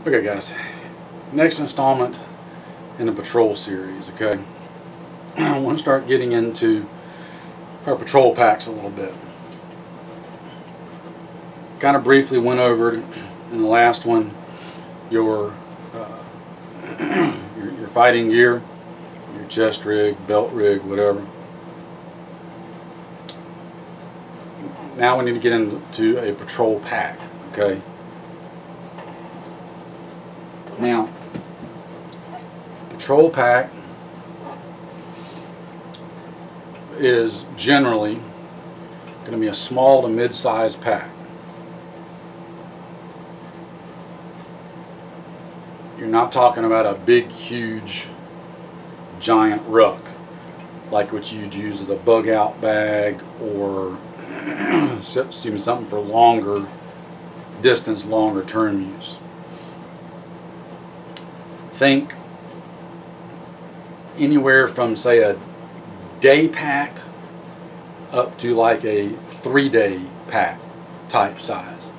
Okay guys, next installment in the patrol series, okay? I want to start getting into our patrol packs a little bit. Kind of briefly went over in the last one your your fighting gear, your chest rig, belt rig, whatever. Now we need to get into a patrol pack, okay? Now, patrol pack is generally going to be a small to mid-sized pack. You're not talking about a big, huge, giant ruck like what you'd use as a bug out bag or something for longer distance, longer term use. Think anywhere from, say, a day pack up to like a 3-day pack type size.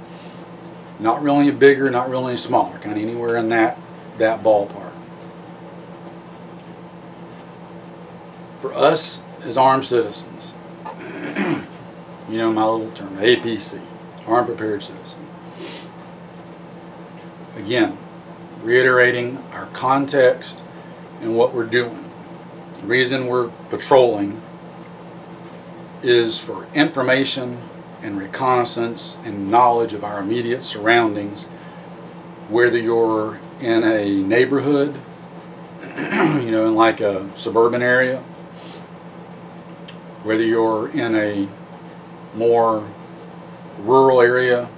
Not really bigger, not really smaller, kind of anywhere in that ballpark. For us as armed citizens, you know my little term, APC, Armed Prepared Citizen. Again, reiterating our context and what we're doing. The reason we're patrolling is for information and reconnaissance and knowledge of our immediate surroundings, whether you're in a neighborhood, you know, in like a suburban area, whether you're in a more rural area,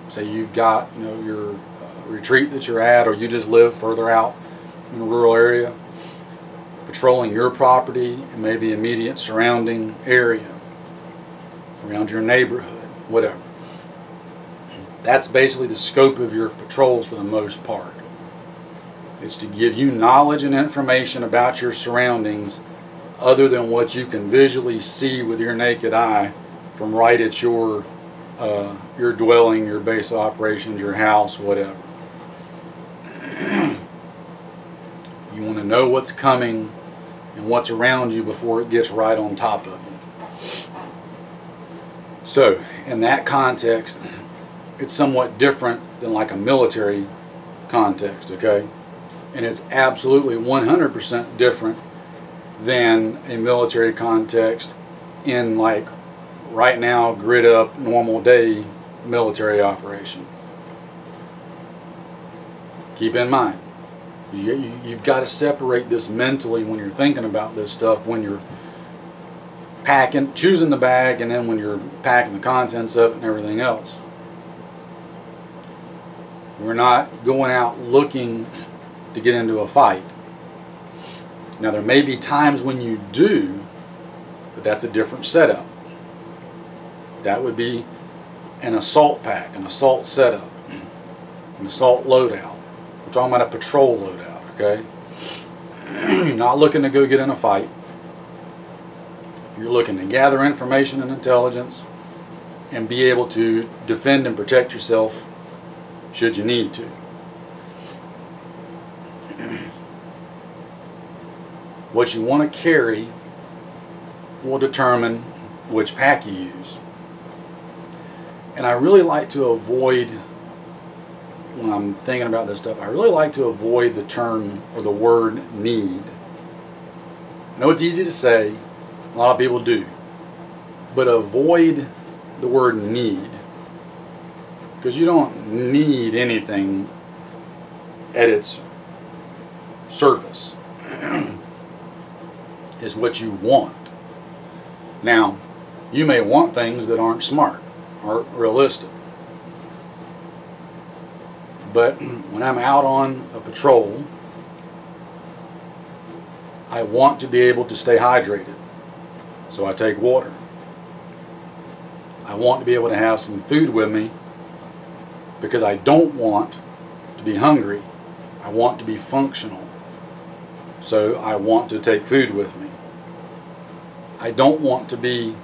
say you've got, you know, your retreat that you're at, or you just live further out in a rural area, patrolling your property and maybe immediate surrounding area, around your neighborhood, whatever. That's basically the scope of your patrols for the most part. It's to give you knowledge and information about your surroundings other than what you can visually see with your naked eye from right at your dwelling, your base of operations, your house, whatever. You want to know what's coming and what's around you before it gets right on top of you. So, in that context, it's somewhat different than like a military context, okay? And it's absolutely 100% different than a military context in like right now, grid up, normal day military operation. Keep in mind, you've got to separate this mentally when you're thinking about this stuff, when you're packing, choosing the bag, and then when you're packing the contents of it and everything else. We're not going out looking to get into a fight. Now there may be times when you do, but that's a different setup. That would be an assault pack, an assault setup, an assault loadout. We're talking about a patrol loadout, okay? You're not looking to go get in a fight. You're looking to gather information and intelligence and be able to defend and protect yourself should you need to. What you want to carry will determine which pack you use. And I really like to avoid, when I'm thinking about this stuff, I really like to avoid the term or the word need. I know it's easy to say, a lot of people do, but avoid the word need, because you don't need anything at its surface. Is what you want. Now, you may want things that aren't smart, aren't realistic. But when I'm out on a patrol, I want to be able to stay hydrated. So I take water. I want to be able to have some food with me because I don't want to be hungry. I want to be functional. So I want to take food with me. I don't want to be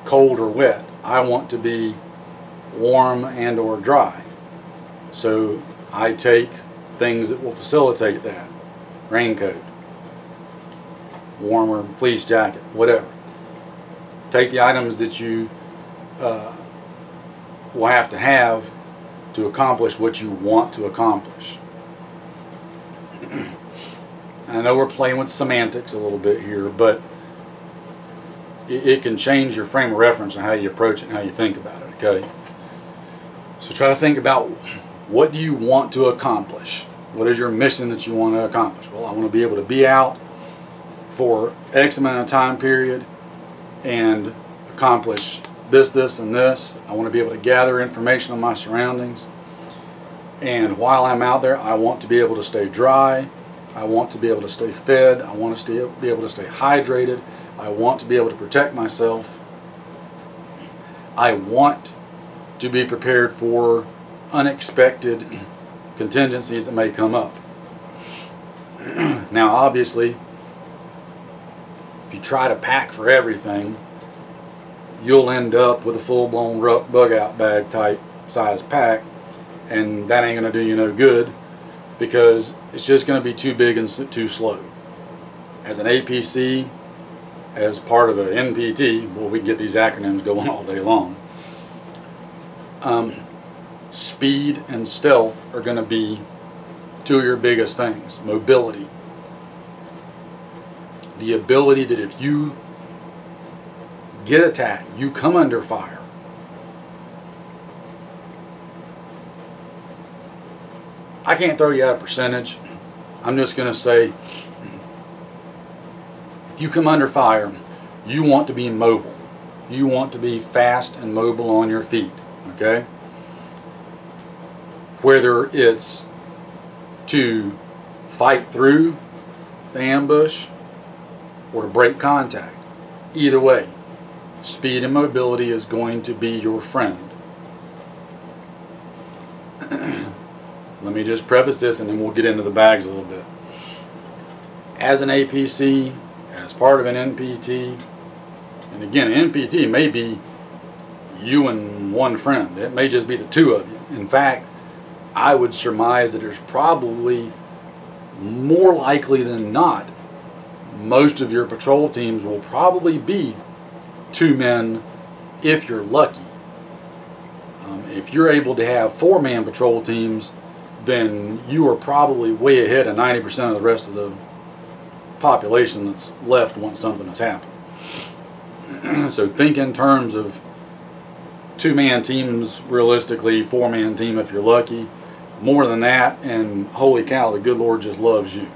cold or wet. I want to be warm and or dry. So I take things that will facilitate that. Raincoat, warmer fleece jacket, whatever. Take the items that you will have to accomplish what you want to accomplish. I know we're playing with semantics a little bit here, but it can change your frame of reference and how you approach it and how you think about it, okay? So try to think about, what do you want to accomplish? What is your mission that you want to accomplish? Well, I want to be able to be out for X amount of time period and accomplish this, this, and this. I want to be able to gather information on my surroundings. And while I'm out there, I want to be able to stay dry. I want to be able to stay fed. I want to be able to stay hydrated. I want to be able to protect myself. I want to be prepared for unexpected contingencies that may come up. Now, obviously, if you try to pack for everything, you'll end up with a full-blown bug-out bag type size pack, and that ain't going to do you no good, because it's just going to be too big and too slow. As an APC, as part of an NPT, well, we can get these acronyms going all day long. Speed and stealth are going to be two of your biggest things. Mobility. The ability that if you get attacked, you come under fire, I can't throw you out a percentage. I'm just going to say, if you come under fire, you want to be mobile. You want to be fast and mobile on your feet, okay? Whether it's to fight through the ambush or to break contact, either way, speed and mobility is going to be your friend. Let me just preface this and then we'll get into the bags a little bit. As an APC, as part of an NPT, and again, an NPT may be you and one friend. It may just be the two of you. In fact, I would surmise that there's probably, more likely than not, most of your patrol teams will probably be 2 men if you're lucky. If you're able to have 4-man patrol teams, then you are probably way ahead of 90% of the rest of the population that's left once something has happened. So think in terms of 2-man teams, realistically, 4-man team if you're lucky. More than that, and holy cow, the good Lord just loves you.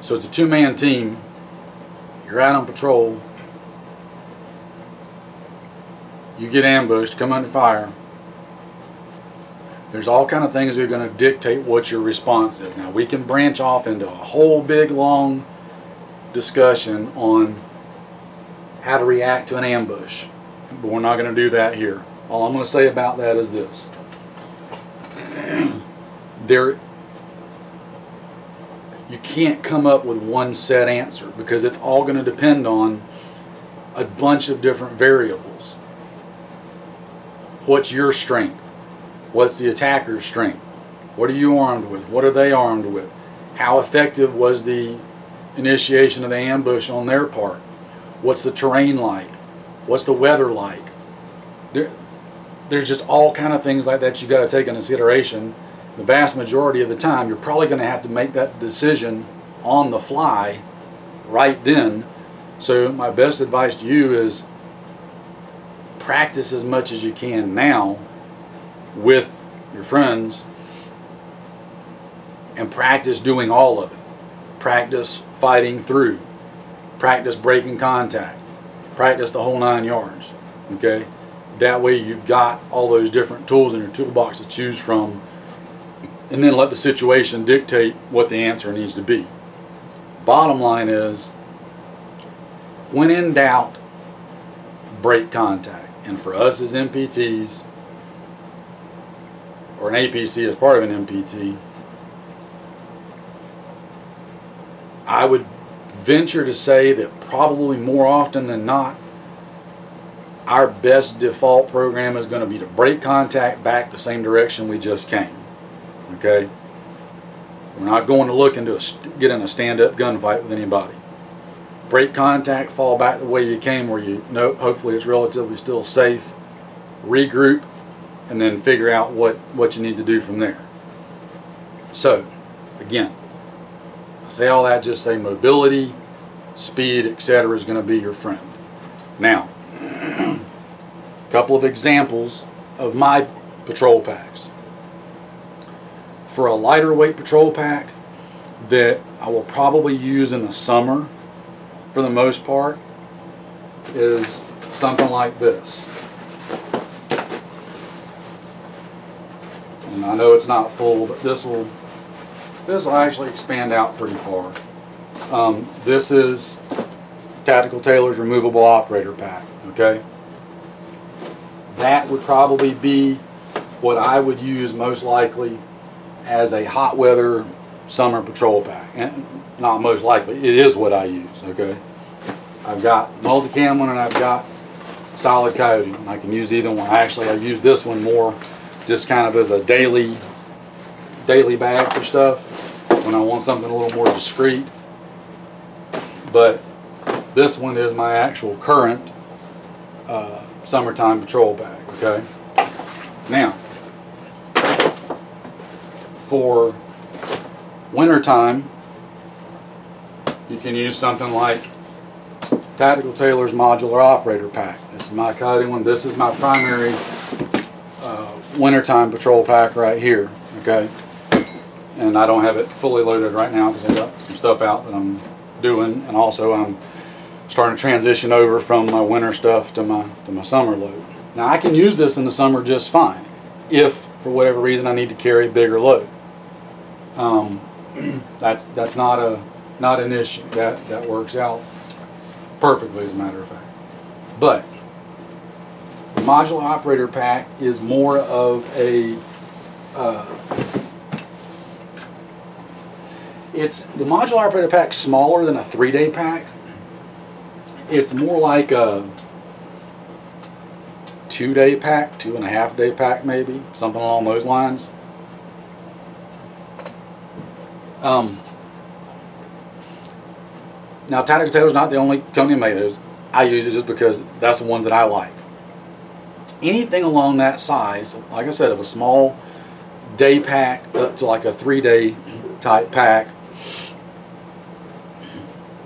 So it's a 2-man team. You're out on patrol. You get ambushed, come under fire. There's all kind of things that are going to dictate what your response is. Now, we can branch off into a whole big long discussion on how to react to an ambush, but we're not going to do that here. All I'm going to say about that is this. You can't come up with one set answer, because it's all going to depend on a bunch of different variables. What's your strength? What's the attacker's strength? What are you armed with? What are they armed with? How effective was the initiation of the ambush on their part? What's the terrain like? What's the weather like? There's just all kind of things like that you got to take into consideration. The vast majority of the time, you're probably going to have to make that decision on the fly right then. So my best advice to you is practice as much as you can now with your friends, and practice doing all of it. Practice fighting through. Practice breaking contact. Practice the whole 9 yards. Okay? That way you've got all those different tools in your toolbox to choose from, and then let the situation dictate what the answer needs to be. Bottom line is, when in doubt, break contact. And for us as NPTs, or an APC as part of an NPT, I would venture to say that probably more often than not, our best default program is going to be to break contact back the same direction we just came. Okay, we're not going to look into get in a stand-up gunfight with anybody. Break contact, fall back the way you came, where you know hopefully it's relatively still safe. Regroup, and then figure out what you need to do from there. So, again, I say all that, just say mobility, speed, etc. is going to be your friend. Now, a couple of examples of my patrol packs. For a lighter weight patrol pack that I will probably use in the summer for the most part is something like this. And I know it's not full, but this will actually expand out pretty far. This is Tactical Tailor's removable operator pack. Okay, that would probably be what I would use most likely as a hot weather summer patrol pack. And not most likely, it is what I use. Okay, I've got multicam one and I've got solid coyote, and I can use either one. Actually, I use this one more just kind of as a daily bag for stuff when I want something a little more discreet. But this one is my actual current summertime patrol pack. Okay, now for wintertime you can use something like Tactical Tailor's modular operator pack. This is my coyote one. This is my primary wintertime patrol pack right here. Okay, and I don't have it fully loaded right now because I've got some stuff out that I'm doing, and also I'm starting to transition over from my winter stuff to my summer load. Now I can use this in the summer just fine if for whatever reason I need to carry a bigger load. That's not an issue. That works out perfectly, as a matter of fact. But the modular operator pack is more of a the modular operator pack smaller than a 3-day pack. It's more like a 2-day pack, 2.5-day pack maybe, something along those lines. Now Tactical Tailor's not the only company that made those. I use it just because that's the ones that I like. Anything along that size, like I said, of a small day pack up to like a 3-day type pack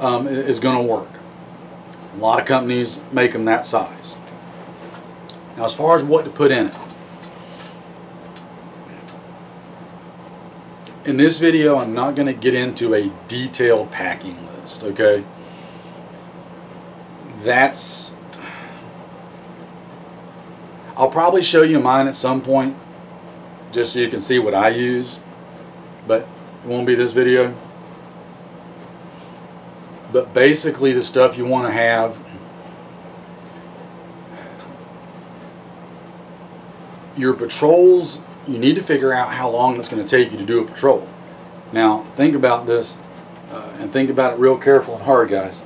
is going to work. A lot of companies make them that size. Now as far as what to put in it, in this video I'm not going to get into a detailed packing list, okay? I'll probably show you mine at some point just so you can see what I use, but it won't be this video. But basically the stuff you want to have, your patrols, you need to figure out how long it's going to take you to do a patrol. Now think about this and think about it real careful and hard, guys.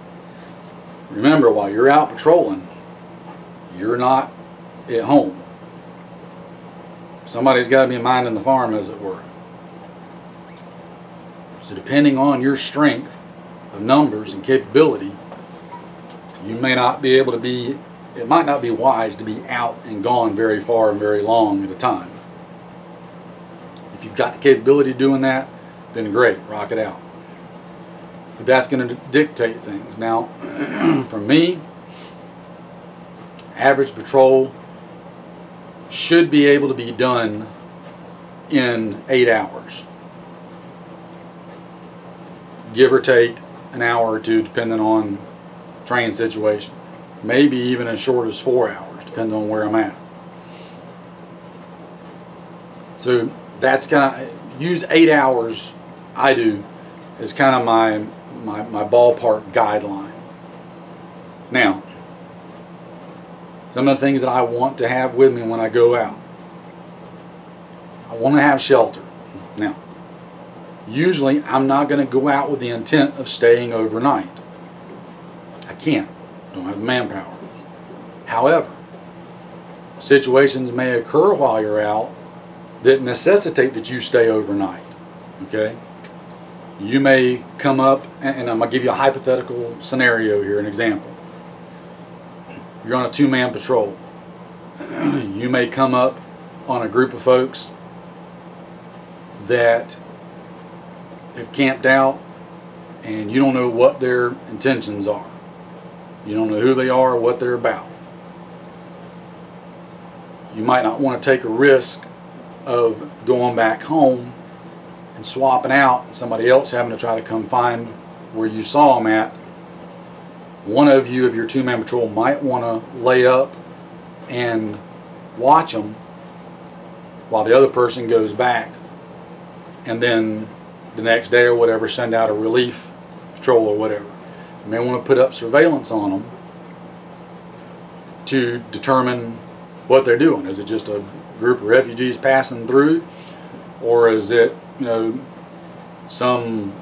Remember, while you're out patrolling, you're not at home. Somebody's got to be minding the farm, as it were. So depending on your strength of numbers and capability, you may not be able to be, it might not be wise to be out and gone very far and very long at a time. If you've got the capability of doing that, then great, rock it out. But that's going to dictate things. Now, for me, average patrol should be able to be done in 8 hours. Give or take an hour or two, depending on train situation. Maybe even as short as 4 hours, depending on where I'm at. So that's kind of, use 8 hours, I do, as kind of my ballpark guideline. Now, some of the things that I want to have with me when I go out. I want to have shelter. Now, usually I'm not going to go out with the intent of staying overnight. I can't. Don't have the manpower. However, situations may occur while you're out that necessitate that you stay overnight. Okay? You may come up, and I'm going to give you a hypothetical scenario here, an example. You're on a 2-man patrol. You may come up on a group of folks that have camped out, and you don't know what their intentions are. You don't know who they are or what they're about. You might not want to take a risk of going back home and swapping out and somebody else having to try to come find where you saw them at. One of you of your 2-man patrol might want to lay up and watch them while the other person goes back, and then the next day or whatever send out a relief patrol or whatever. You may want to put up surveillance on them to determine what they're doing. Is it just a group of refugees passing through, or is it, you know, some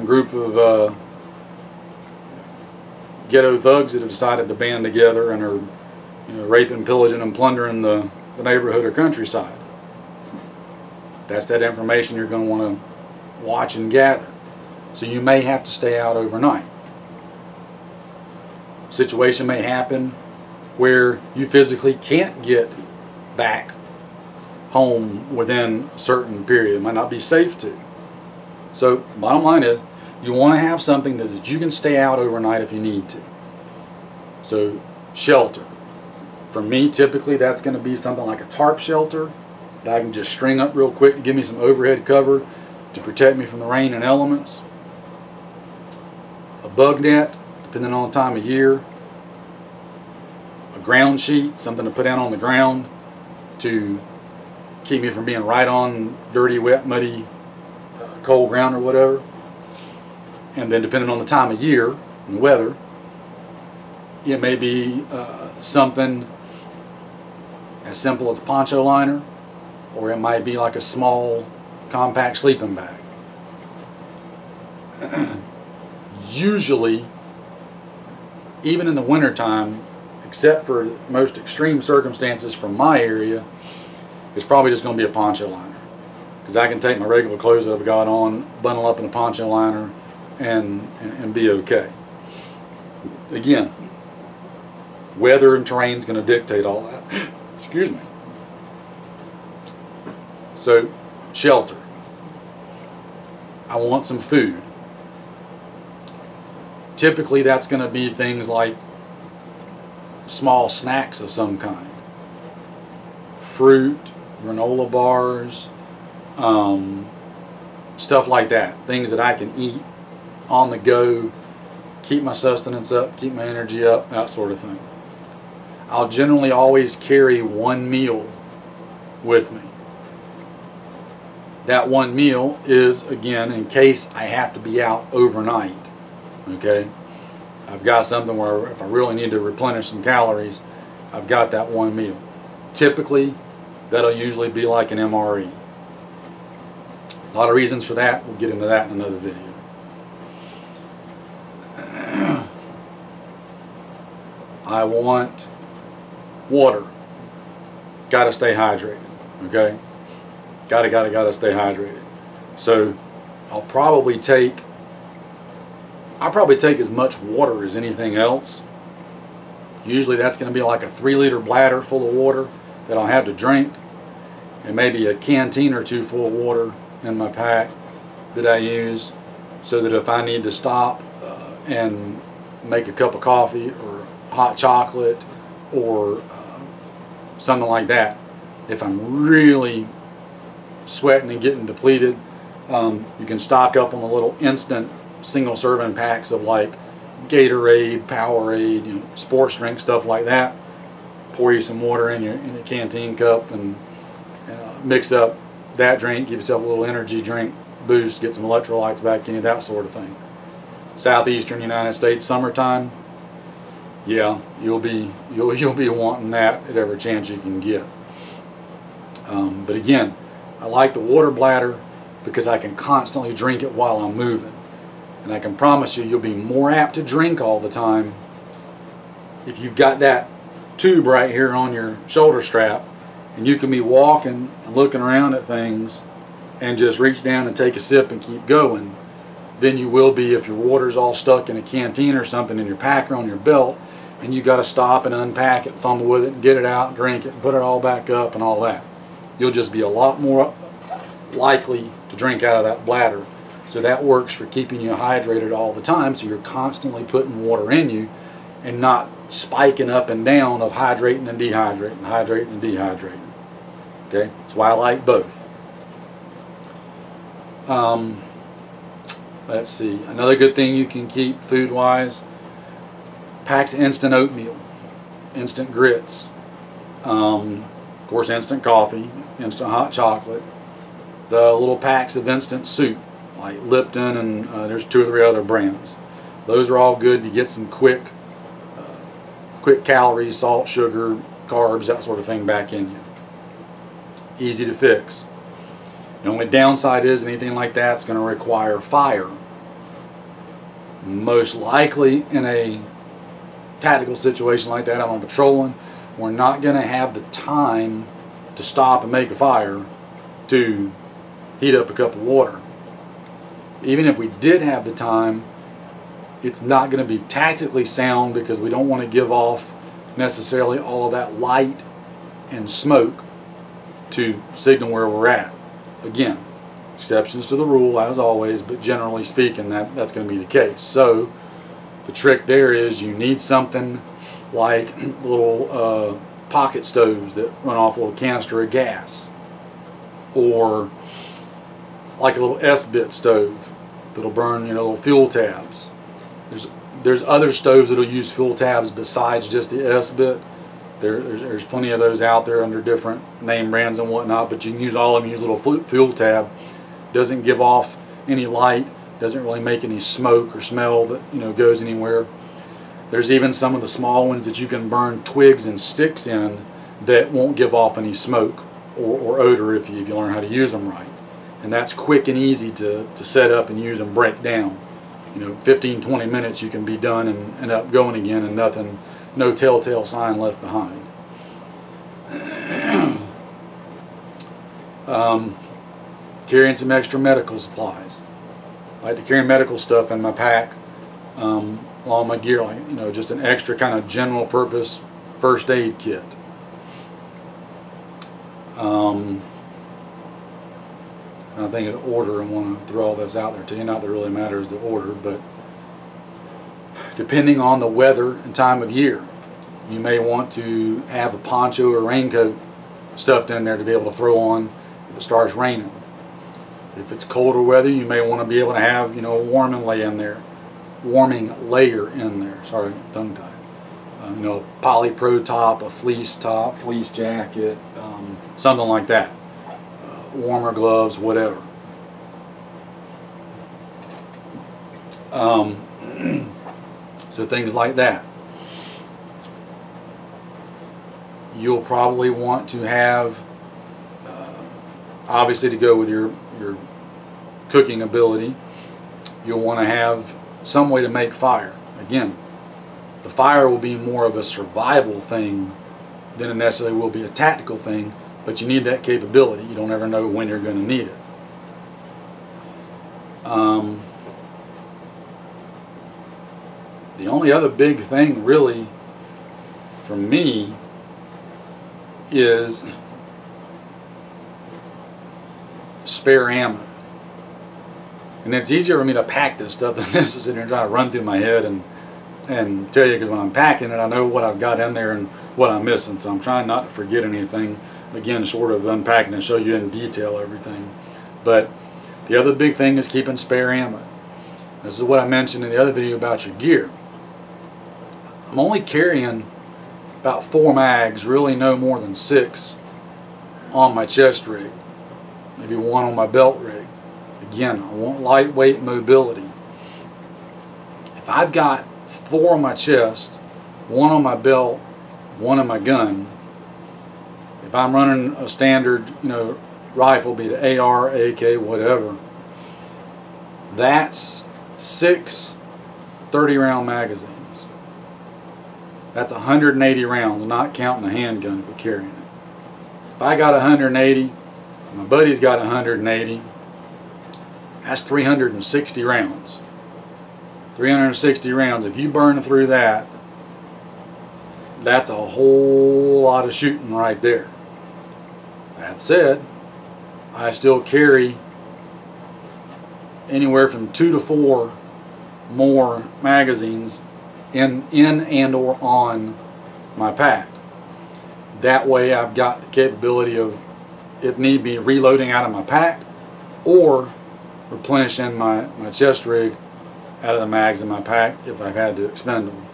group of ghetto thugs that have decided to band together and are, you know, raping, pillaging, and plundering the neighborhood or countryside? That's that information you're going to want to watch and gather. So you may have to stay out overnight. Situation may happen where you physically can't get back home within a certain period. It might not be safe to. So bottom line is, you want to have something that you can stay out overnight if you need to. So shelter. For me, typically that's going to be something like a tarp shelter that I can just string up real quick to give me some overhead cover to protect me from the rain and elements. A bug net, depending on the time of year. A ground sheet, something to put down on the ground to keep me from being right on dirty, wet, muddy, cold ground or whatever. And then depending on the time of year and the weather, it may be something as simple as a poncho liner, or it might be like a small compact sleeping bag. Usually, even in the wintertime, except for most extreme circumstances from my area, it's probably just going to be a poncho liner. Because I can take my regular clothes that I've got on, bundle up in a poncho liner, and be okay. Again, weather and terrain is going to dictate all that. Excuse me. So, shelter. I want some food. Typically that's going to be things like small snacks of some kind. Fruit, granola bars, stuff like that. Things that I can eat on the go, keep my sustenance up, keep my energy up, that sort of thing. I'll generally always carry one meal with me. That one meal is, again, in case I have to be out overnight. Okay? I've got something where if I really need to replenish some calories, I've got that one meal. Typically, that'll usually be like an MRE. A lot of reasons for that. We'll get into that in another video. I want water. Gotta stay hydrated. Okay? Gotta stay hydrated. So I'll probably take as much water as anything else. Usually that's going to be like a 3-liter bladder full of water that I'll have to drink, and maybe a canteen or two full of water in my pack that I use, so that if I need to stop and make a cup of coffee or hot chocolate or something like that, if I'm really sweating and getting depleted, you can stock up on the little instant single serving packs of like Gatorade, Powerade, you know, sports drink, stuff like that. Pour you some water in your canteen cup and mix up that drink, give yourself a little energy drink boost, get some electrolytes back in you, that sort of thing. Southeastern United States, summertime, yeah, you'll be wanting that at every chance you can get. But again, I like the water bladder because I can constantly drink it while I'm moving. And I can promise you, you'll be more apt to drink all the time if you've got that tube right here on your shoulder strap And you can be walking and looking around at things and just reach down and take a sip and keep going, than you will be if your water's all stuck in a canteen or something in your pack or on your belt, and you got to stop and unpack it, fumble with it, and get it out, and drink it, and put it all back up and all that. You'll just be a lot more likely to drink out of that bladder. So that works for keeping you hydrated all the time, so you're constantly putting water in you and not spiking up and down of hydrating and dehydrating, hydrating and dehydrating. Okay, that's why I like both. Let's see, another good thing you can keep food-wise, packs of instant oatmeal, instant grits, of course instant coffee, instant hot chocolate, the little packs of instant soup, like Lipton, and there's 2 or 3 other brands. Those are all good to get some quick calories, salt, sugar, carbs, that sort of thing back in you. Easy to fix. The only downside is anything like that's going to require fire. Most likely in a tactical situation like that, I'm patrolling, we're not going to have the time to stop and make a fire to heat up a cup of water. Even if we did have the time, it's not going to be tactically sound because we don't want to give off necessarily all of that light and smoke to signal where we're at. Again, exceptions to the rule as always, but generally speaking that's going to be the case. So the trick there is you need something like little pocket stoves that run off a little canister of gas, or like a little S-bit stove that'll burn, you know, little fuel tabs. There's other stoves that'll use fuel tabs besides just the S-bit. There's plenty of those out there under different name brands and whatnot, but you can use all of them. Use a little fuel tab. Doesn't give off any light, doesn't really make any smoke or smell that, you know, goes anywhere. There's even some of the small ones that you can burn twigs and sticks in that won't give off any smoke or odor if you learn how to use them right. And that's quick and easy to set up and use and break down. You know, 15-20 minutes you can be done and up going again, and no telltale sign left behind. Carrying some extra medical supplies. I like to carry medical stuff in my pack, along my gear, like, you know, just an extra kind of general purpose first aid kit. I think of the order, I want to throw all this out there to you. Not that it really matters the order, but depending on the weather and time of year, you may want to have a poncho or raincoat stuffed in there to be able to throw on if it starts raining. If it's colder weather, you may want to be able to have, you know, a warming layer in there. Sorry, tongue tied. You know, a polypro top, a fleece top, fleece jacket, something like that. Warmer gloves, whatever. So things like that. You'll probably want to have, obviously to go with your cooking ability, you'll want to have some way to make fire. Again, the fire will be more of a survival thing than it necessarily will be a tactical thing, but you need that capability. You don't ever know when you're going to need it. The only other big thing really for me is spare ammo. And it's easier for me to pack this stuff than this to sit here and try to run through my head and tell you, because when I'm packing it, I know what I've got in there and what I'm missing. So I'm trying not to forget anything. Again, sort of unpacking and show you in detail everything. But the other big thing is keeping spare ammo. This is what I mentioned in the other video about your gear. I'm only carrying about 4 mags, really no more than 6 on my chest rig. Maybe 1 on my belt rig. Again, I want lightweight mobility. If I've got 4 on my chest, 1 on my belt, 1 on my gun, if I'm running a standard, you know, rifle, be it AR, AK, whatever, that's 6 30-round magazines. That's 180 rounds, not counting a handgun if you're carrying it. If I got 180, my buddy's got 180, that's 360 rounds. 360 rounds. If you burn through that, that's a whole lot of shooting right there. That said, I still carry anywhere from 2 to 4 more magazines in and or on my pack. That way I've got the capability of, if need be, reloading out of my pack or replenishing my chest rig out of the mags in my pack if I've had to expend them.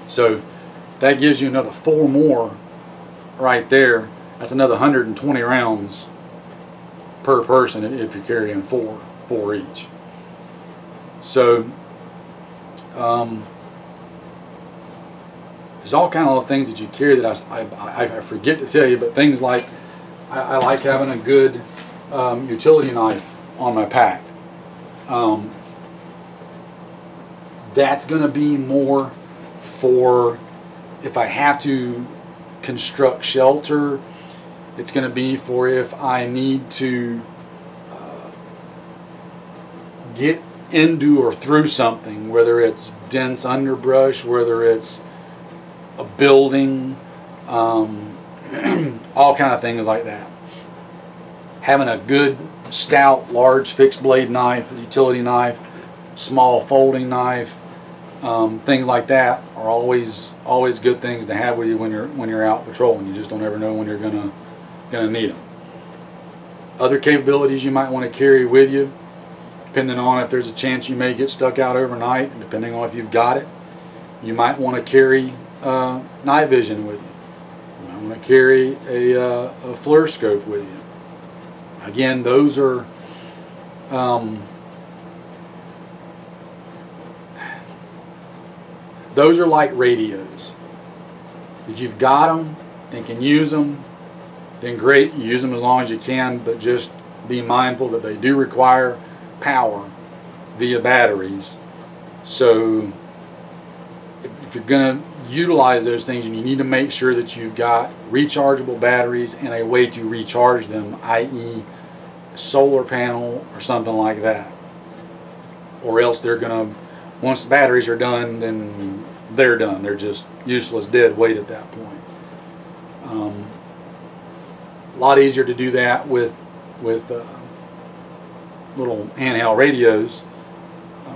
So that gives you another 4 more right there. That's another 120 rounds per person if you're carrying 4 each. So there's all kind of things that you carry that I forget to tell you, but things like I like having a good utility knife on my pack. That's going to be more for if I have to construct shelter. It's going to be for if I need to get into or through something, whether it's dense underbrush, whether it's a building, all kind of things like that. Having a good stout large fixed blade knife, a utility knife, small folding knife, things like that are always good things to have with you when you're out patrolling. You just don't ever know when you're gonna need them. Other capabilities you might want to carry with you, depending on if there's a chance you may get stuck out overnight, and depending on if you've got it, you might want to carry night vision with you. You might want to carry a FLIR scope with you. Again, those are like radios. If you've got them and can use them, then great, use them as long as you can, but just be mindful that they do require power via batteries. So if you're going to utilize those things, and you need to make sure that you've got rechargeable batteries and a way to recharge them, i.e. solar panel or something like that. Or else they're going to, once the batteries are done, then they're done. They're just useless, dead weight at that point. A lot easier to do that with little handheld radios,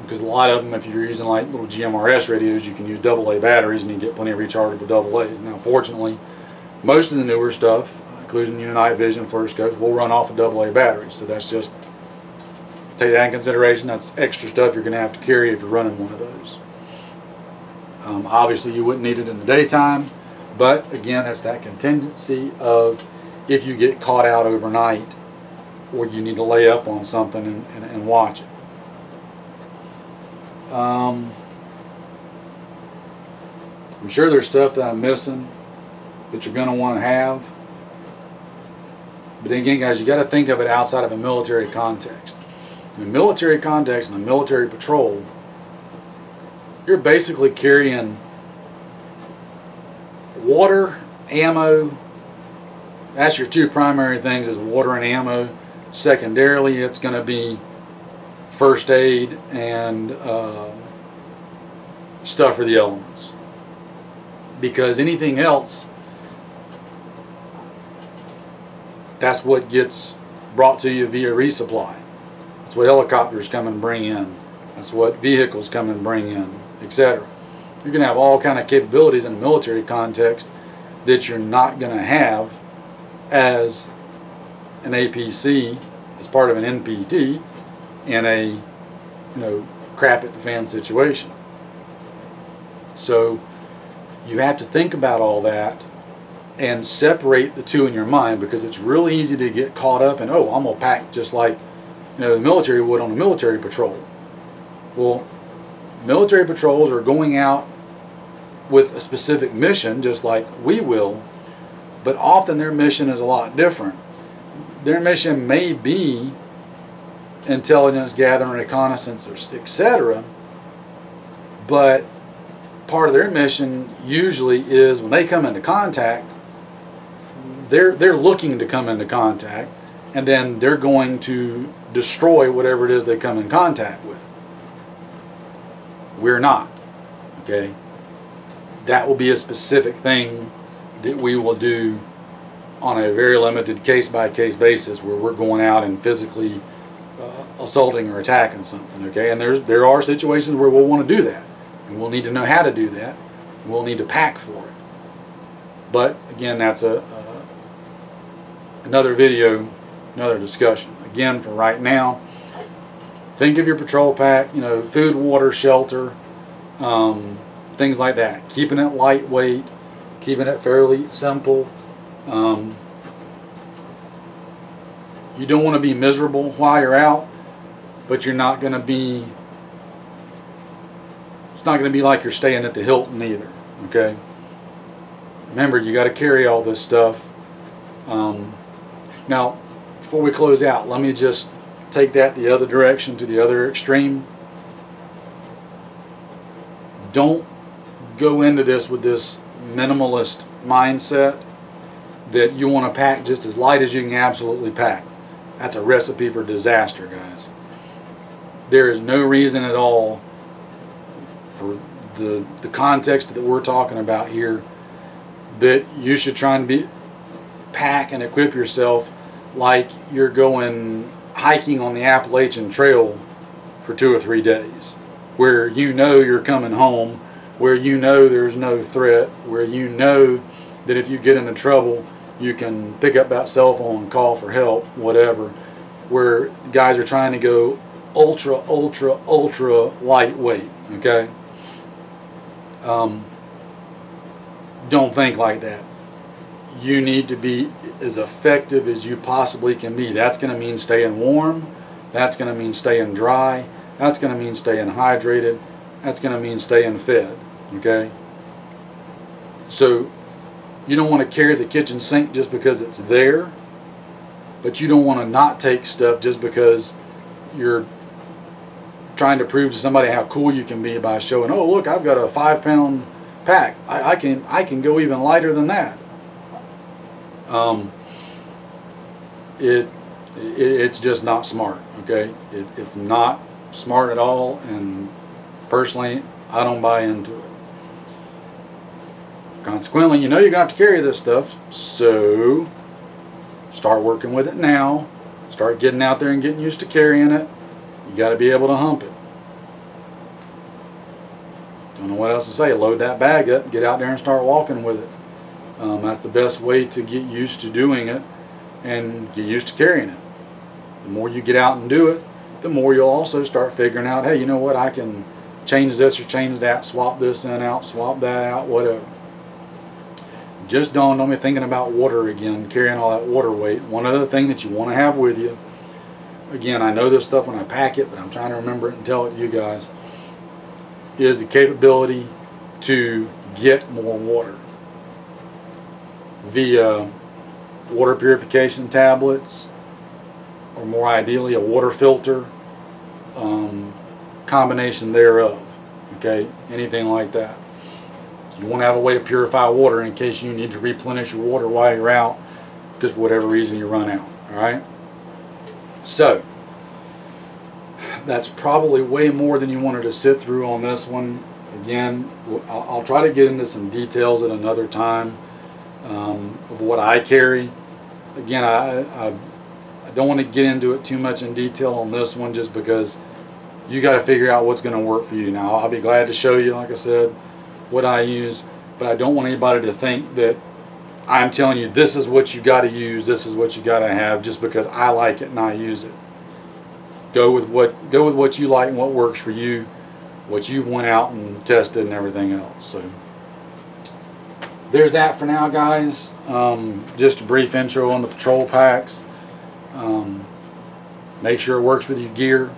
because a lot of them, if you're using like little GMRS radios, you can use AA batteries and you get plenty of rechargeable AA's. Now fortunately, most of the newer stuff, including night vision, FLIR scopes, will run off of AA batteries. So that's just, take that in consideration. That's extra stuff you're going to have to carry if you're running one of those. Obviously you wouldn't need it in the daytime, but again, that's that contingency of if you get caught out overnight or you need to lay up on something and watch it. I'm sure there's stuff that I'm missing that you're going to want to have. But again, guys, you got to think of it outside of a military context. In a military context, in a military patrol, you're basically carrying water, ammo. That's your 2 primary things, is water and ammo. Secondarily, it's going to be first aid and stuff for the elements. Because anything else, that's what gets brought to you via resupply. That's what helicopters come and bring in. That's what vehicles come and bring in, etc. You're going to have all kind of capabilities in a military context that you're not going to have as an APC, as part of an NPT, in a crap it to fan situation. So you have to think about all that and separate the two in your mind, because it's really easy to get caught up in, oh, I'm going to pack just like the military would on a military patrol. Well, military patrols are going out with a specific mission, just like we will, but often their mission is a lot different. Their mission may be intelligence gathering, reconnaissance, etc., but part of their mission usually is, when they come into contact, they're looking to come into contact, and then they're going to destroy whatever it is they come in contact with. We're not. Okay? That will be a specific thing that we will do on a very limited case-by-case basis, where we're going out and physically assaulting or attacking something. Okay? And there are situations where we'll want to do that, and we'll need to know how to do that. We'll need to pack for it. But again, that's another video, another discussion. Again, for right now, think of your patrol pack, you know, food, water, shelter, things like that. Keeping it lightweight, keeping it fairly simple. You don't want to be miserable while you're out, but you're not going to be, it's not going to be like you're staying at the Hilton either. Okay? Remember, you got to carry all this stuff. Now, before we close out, let me just take that the other direction, to the other extreme. Don't go into this with this minimalist mindset that you want to pack just as light as you can absolutely pack. That's a recipe for disaster, guys. There is no reason at all, for the context that we're talking about here, that you should try and pack and equip yourself like you're going hiking on the Appalachian Trail for 2 or 3 days, where you know you're coming home, where you know there's no threat, where you know that if you get into trouble you can pick up that cell phone and call for help, whatever, where guys are trying to go ultra lightweight. Okay? Don't think like that. You need to be as effective as you possibly can be. That's going to mean staying warm. That's going to mean staying dry. That's going to mean staying hydrated. That's going to mean staying fed. Okay? So you don't want to carry the kitchen sink just because it's there, but you don't want to not take stuff just because you're trying to prove to somebody how cool you can be by showing, oh look, I've got a 5-pound pack. I can go even lighter than that. It's just not smart. Okay, it's not smart at all, and personally, I don't buy into it. Consequently, you know you're going to have to carry this stuff, so start working with it now. Start getting out there and getting used to carrying it. You got to be able to hump it. Don't know what else to say. Load that bag up, get out there and start walking with it. That's the best way to get used to doing it and get used to carrying it. The more you get out and do it, the more you'll also start figuring out, hey, you know what, I can change this or change that, swap this in out, swap that out, whatever. Just dawned on me thinking about water again, carrying all that water weight. One other thing that you want to have with you, again, I know this stuff when I pack it, but I'm trying to remember it and tell it to you guys, is the capability to get more water via water purification tablets, or more ideally a water filter, combination thereof. Okay, anything like that. You want to have a way to purify water in case you need to replenish your water while you're out, because for whatever reason you run out. Alright? So, that's probably way more than you wanted to sit through on this one. Again, I'll try to get into some details at another time of what I carry. Again, I don't want to get into it too much in detail on this one, just because you got to figure out what's going to work for you. Now, I'll be glad to show you, like I said, what I use, but I don't want anybody to think that I'm telling you this is what you got to use, this is what you got to have, just because I like it and I use it. Go with what you like and what works for you, what you've went out and tested and everything else. So there's that for now, guys. Just a brief intro on the patrol packs. Make sure it works with your gear.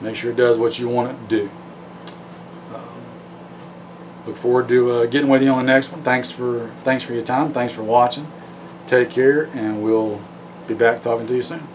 Make sure it does what you want it to do. Look forward to getting with you on the next one. Thanks for your time. Thanks for watching. Take care, and we'll be back talking to you soon.